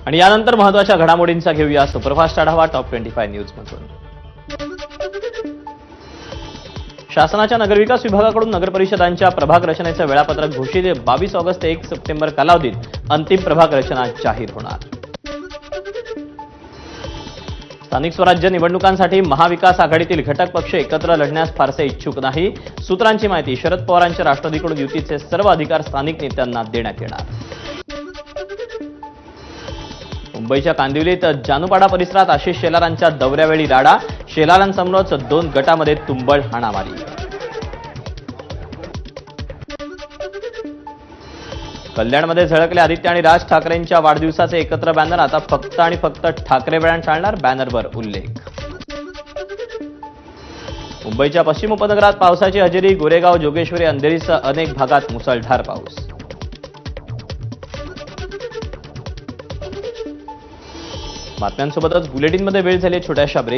आणि यानंतर महत्त्वाच्या घडामोडींचा घेऊया सुपरफास्ट आढावा टॉप 25 न्यूज मधून। शासनाच्या नगरविकास विभागाकडून नगर परिषदांच्या प्रभाग रचनेचे वेळापत्रक घोषित। 22 ऑगस्ट ते 1 सप्टेंबर कालावधीत अंतिम प्रभाग रचना जाहीर होणार। स्थानिक स्वराज्य निवडणुकांसाठी महाविकास आघाडीतील घटक पक्ष एकत्र लढण्यास फारसे इच्छुक नाही। सूत्रांची माहिती, शरद पवारांच्या राष्ट्रवादीकडून युतीचे सर्व अधिकार स्थानिक नेत्यांना देण्यात येणार। मुंबईच्या कांदिवलीत जानूपाडा परिसरात आशिष शेलारांच्या दौऱ्यावेळी राडा। शेलारांसमोरच 2 गटामध्ये तुंबळ हाणामारी। कल्याणमध्ये झळकले आदित्य आणि राज ठाकरेंच्या वाढदिवसाचे एकत्र बॅनर। आता फक्त आणि फक्त ठाकरे ब्रँड चालणार, बॅनरवर उल्लेख। मुंबईच्या पश्चिम उपनगरात पावसाची हजेरी। गोरेगाव, जोगेश्वरी, अंधेरीसह अनेक भागात मुसळधार पाऊस। बातम्यांसोबतच बुलेटिनमध्ये वेळ झाली छोट्याशा ब्रेक।